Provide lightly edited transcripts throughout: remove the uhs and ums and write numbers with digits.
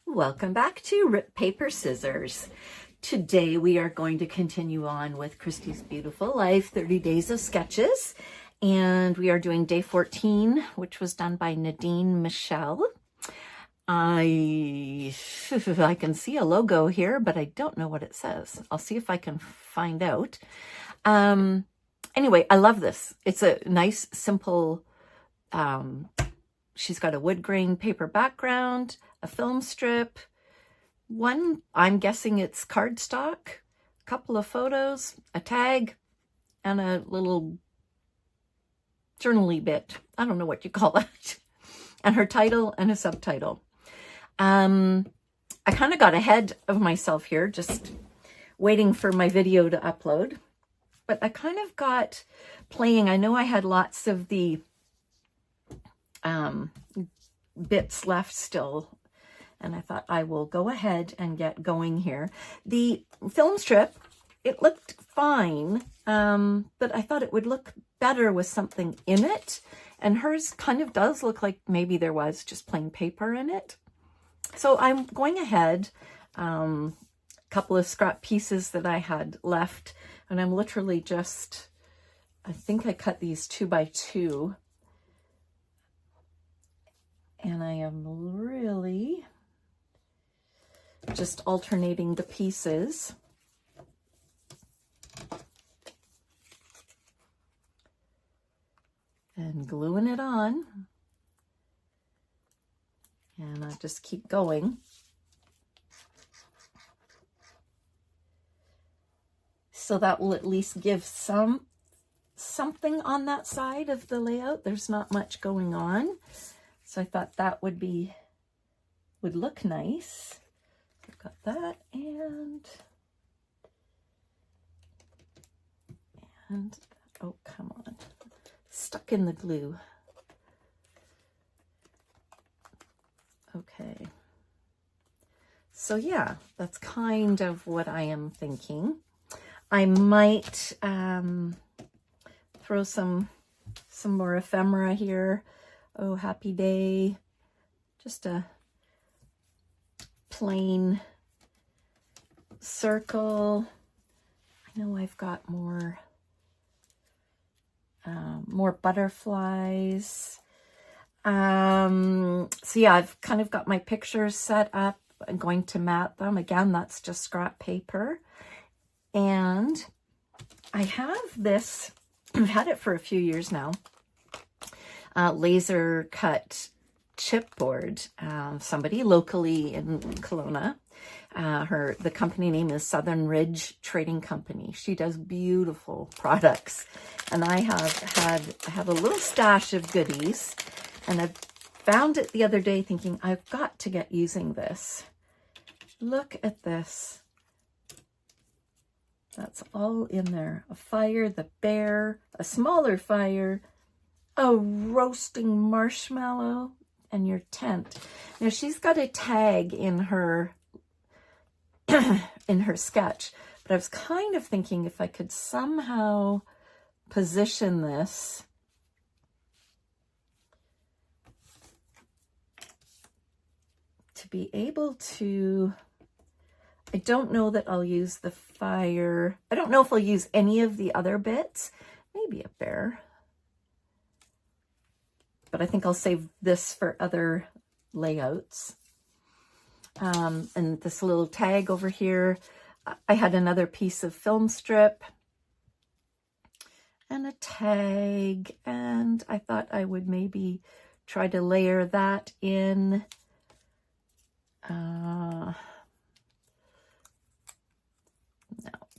Welcome back to Rip Paper Scissors. Today we are going to continue on with Christy's Beautiful Life 30 Days of Sketches, and we are doing day 14, which was done by Nadine Michelle. I can see a logo here, but I don't know what it says. I'll see if I can find out. Anyway, I love this. It's a nice, simple, she's got a wood grain paper background, a film strip, I'm guessing it's cardstock, a couple of photos, a tag, and a little journal-y bit. I don't know what you call that. And her title and a subtitle. I kind of got ahead of myself here, just waiting for my video to upload. But I kind of got playing. I know I had lots of the bits left still, and I thought I will go ahead and get going here. The film strip, it looked fine, but I thought it would look better with something in it, and hers kind of does look like maybe there was just plain paper in it. So I'm going ahead, a couple of scrap pieces that I had left, and I'm literally just, I think I cut these 2 by 2. And I am really just alternating the pieces. And gluing it on. And I just keep going. So that will at least give something on that side of the layout. There's not much going on. So I thought that would look nice. I've got that and oh, come on. Stuck in the glue. Okay. So yeah, that's kind of what I am thinking. I might throw some more ephemera here. Oh, happy day. Just a plain circle. I know I've got more butterflies. So yeah, I've kind of got my pictures set up. I'm going to mat them. Again, that's just scrap paper. And I have this, I've had it for a few years now. Laser cut chipboard. Somebody locally in Kelowna. The company name is Southern Ridge Trading Company. She does beautiful products, and I have a little stash of goodies, and I found it the other day thinking I've got to get using this. Look at this. That's all in there. A fire, the bear, a smaller fire, a roasting marshmallow, and your tent. Now she's got a tag in her in her sketch, but I was kind of thinking if I could somehow position this to be able to, I don't know that I'll use the fire. I don't know if I'll use any of the other bits. Maybe a bear. But I think I'll save this for other layouts. And this little tag over here, I had another piece of film strip and a tag, and I thought I would maybe try to layer that in. No,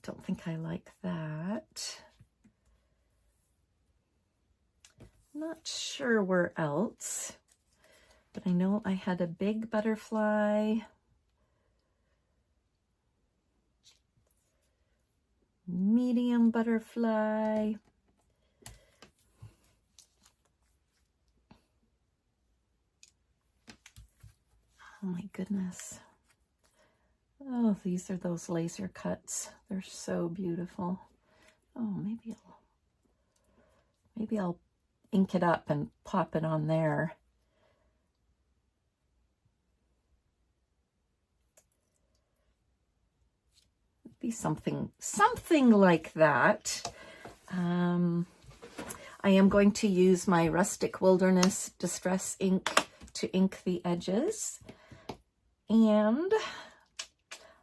don't think I like that. Not sure where else, but I know I had a big butterfly, medium butterfly, oh my goodness. Oh, these are those laser cuts. They're so beautiful. Oh, maybe I'll ink it up and pop it on there. be something like that. I am going to use my Rustic Wilderness Distress ink to ink the edges. And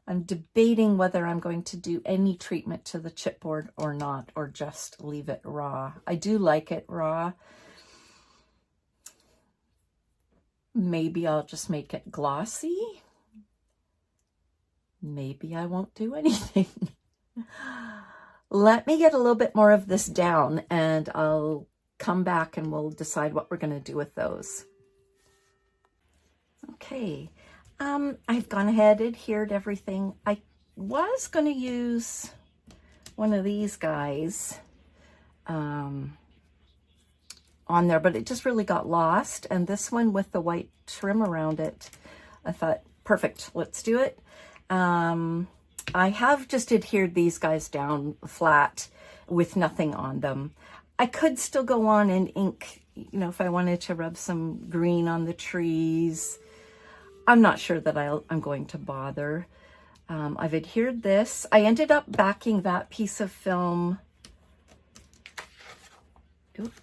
I'm debating whether I'm going to do any treatment to the chipboard or not, or just leave it raw. I do like it raw. Maybe I'll just make it glossy. Maybe I won't do anything. Let me get a little bit more of this down and I'll come back and we'll decide what we're going to do with those. Okay, I've gone ahead, adhered everything. I was going to use one of these guys on there, but it just really got lost. And this one with the white trim around it, I thought, perfect, let's do it. I have just adhered these guys down flat with nothing on them. I could still go on and ink, you know, if I wanted to rub some green on the trees. I'm not sure that I'm going to bother. I've adhered this. I ended up backing that piece of film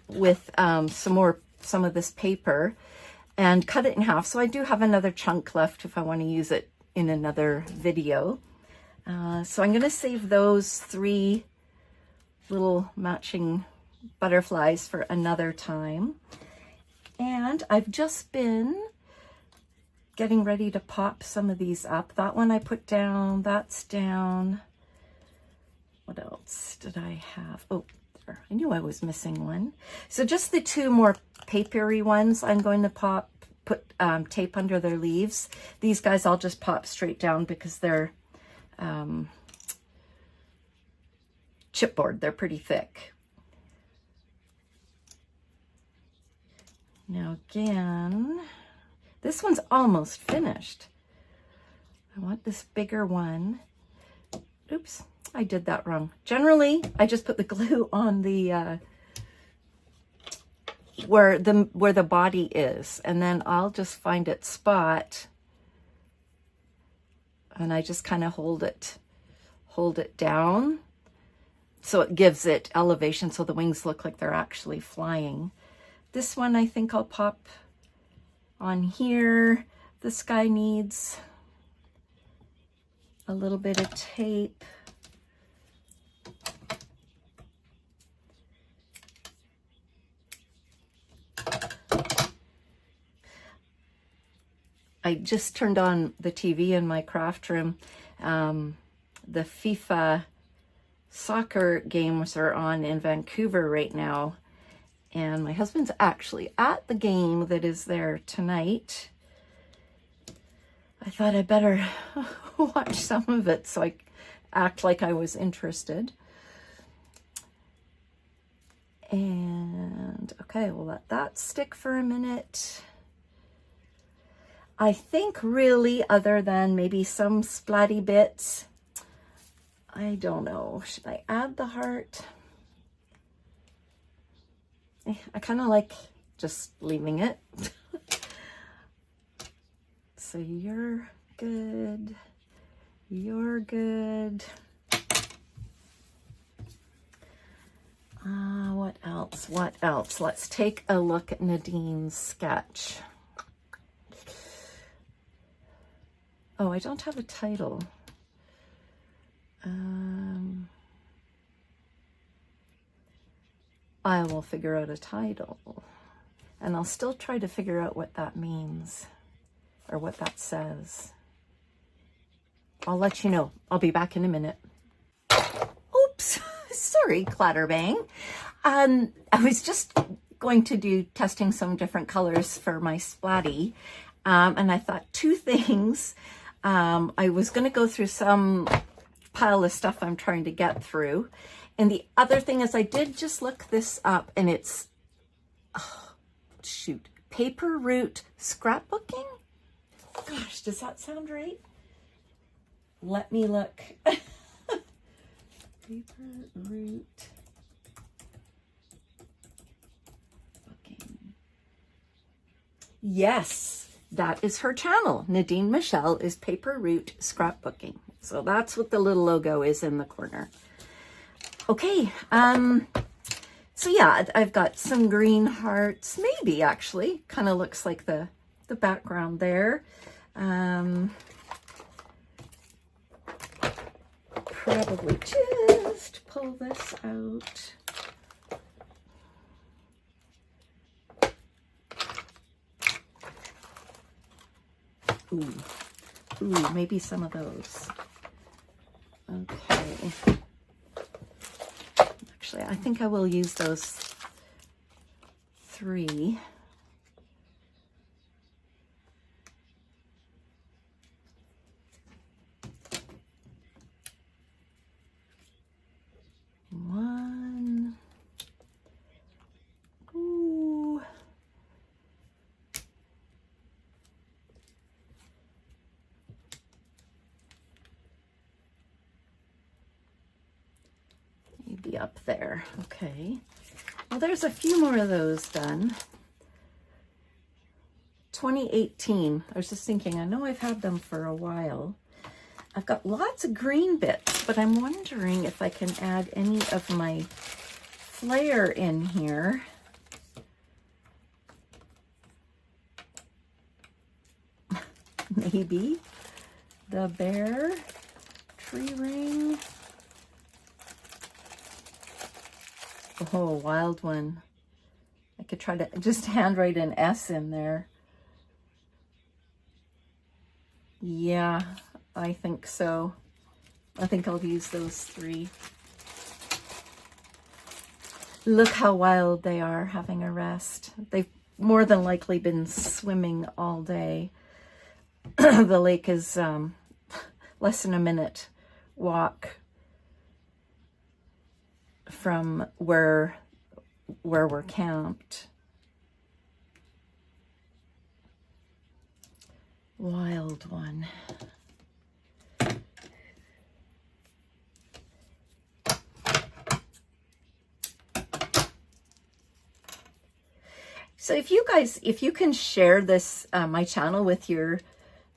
with some of this paper and cut it in half. So I do have another chunk left if I want to use it in another video. So I'm going to save those 3 little matching butterflies for another time. And I've just been getting ready to pop some of these up. That one I put down, that's down. What else did I have? Oh, there. I knew I was missing one. So just the 2 more papery ones I'm going to put tape under their leaves. These guys I'll just pop straight down because they're chipboard. They're pretty thick. Now again, this one's almost finished. I want this bigger one. Oops, I did that wrong. Generally, I just put the glue on the where the body is, and then I'll just find its spot, and I just kind of hold it down so it gives it elevation, so the wings look like they're actually flying. This one I think I'll pop on here. This guy needs a little bit of tape. I just turned on the TV in my craft room. The FIFA soccer games are on in Vancouver right now. And my husband's actually at the game that is there tonight. I thought I better watch some of it so I act like I was interested. And okay, we'll let that stick for a minute. I think really, other than maybe some splatty bits, I don't know. Should I add the heart? I kind of like just leaving it. So you're good. You're good. What else? What else? Let's take a look at Nadine's sketch. Oh, I don't have a title. I will figure out a title, and I'll still try to figure out what that means or what that says. I'll let you know. I'll be back in a minute. Oops, sorry, Clatterbang. I was just going to do testing some different colors for my splatty, and I thought 2 things. I was going to go through some pile of stuff I'm trying to get through. And the other thing is I did just look this up, and it's, oh, shoot, Paper Route Scrapbooking? Gosh, does that sound right? Let me look. Paper Route Booking. Yes, that is her channel. Nadine Michelle is Paper Route Scrapbooking. So that's what the little logo is in the corner. Okay, so yeah, I've got some green hearts, maybe actually, kind of looks like the background there. Probably just pull this out. Ooh, maybe some of those. Okay. Actually, I think I will use those 3. One. Ooh. Maybe up there. Okay. Well, there's a few more of those done. 2018. I was just thinking, I know I've had them for a while. I've got lots of green bits, but I'm wondering if I can add any of my flair in here. Maybe the bear, tree ring. Oh, wild one. I could try to just handwrite an S in there. Yeah, I think so. I think I'll use those 3. Look how wild they are having a rest. They've more than likely been swimming all day. The lake is less than a minute walk from where we're camped. Wild one. So if you can share this, my channel with your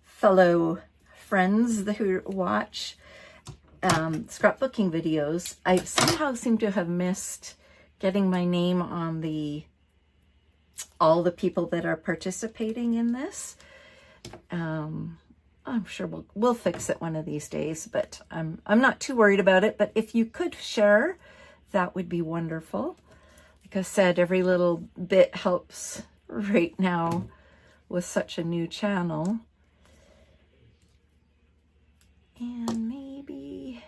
fellow friends who watch scrapbooking videos, I somehow seem to have missed getting my name on all the people that are participating in this. I'm sure we'll fix it one of these days, but I'm not too worried about it. But if you could share, that would be wonderful. Like I said, every little bit helps right now with such a new channel. And maybe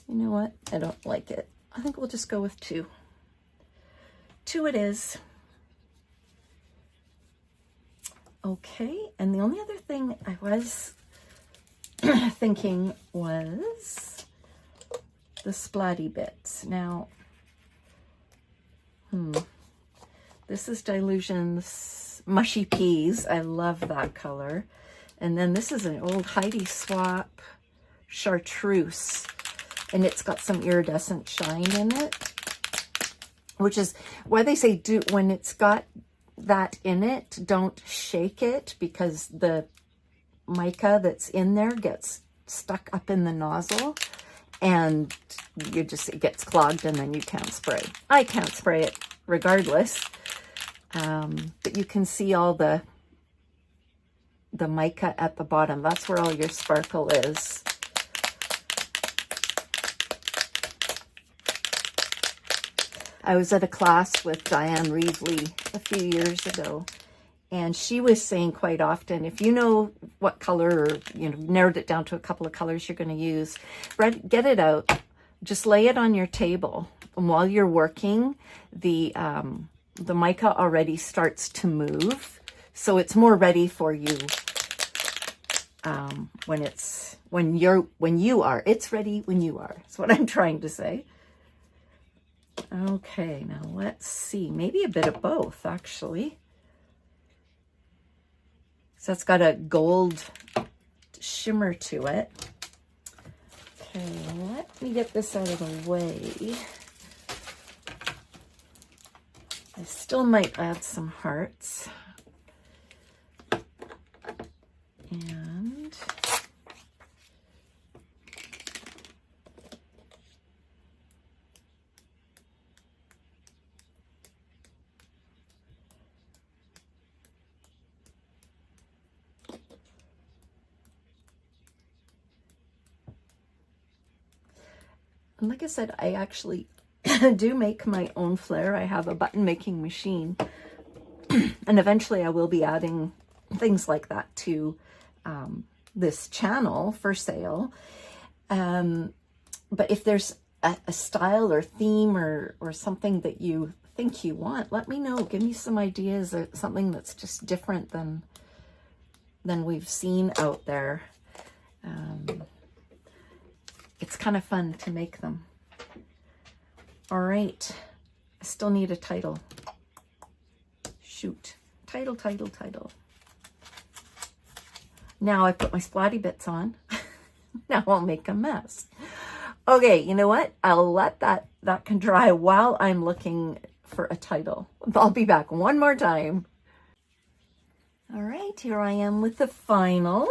you know what? I don't like it. I think we'll just go with 2. 2 it is. Okay, and the only other thing I was thinking was the splatty bits. Now, this is Dylusion's Mushy Peas. I love that color. And then this is an old Heidi Swap Chartreuse. And it's got some iridescent shine in it, which is why they say when it's got that in it, don't shake it, because the mica that's in there gets stuck up in the nozzle and it gets clogged and then you can't spray. I can't spray it regardless, but you can see all the mica at the bottom. That's where all your sparkle is. I was at a class with Diane Reevely a few years ago, and she was saying quite often, if you know what color, or narrowed it down to a couple of colors you're going to use, get it out, just lay it on your table, and while you're working, the mica already starts to move, so it's more ready for you it's ready when you are. That's what I'm trying to say. Okay, now let's see. Maybe a bit of both, actually. So it's got a gold shimmer to it. Okay, let me get this out of the way. I still might add some hearts. And like I said, I actually do make my own flair. I have a button making machine, and eventually I will be adding things like that to this channel for sale. But if there's a style or theme or something that you think you want, let me know. Give me some ideas, or something that's just different than we've seen out there. It's kind of fun to make them. All right, I still need a title. Shoot, title. Now I put my splatty bits on. Now I'll make a mess. Okay, you know what? I'll let that can dry while I'm looking for a title. I'll be back one more time. All right, here I am with the final.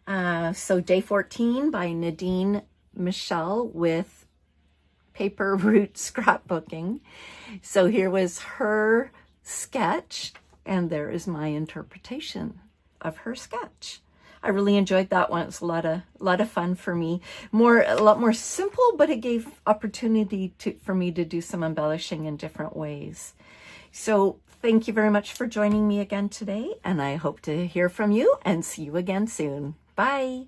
So Day 14 by Nadine Michelle with Paper Route Scrapbooking. So here was her sketch, and there is my interpretation of her sketch. I really enjoyed that one. It was a lot of fun for me. A lot more simple, but it gave opportunity for me to do some embellishing in different ways. So thank you very much for joining me again today, and I hope to hear from you and see you again soon. Bye.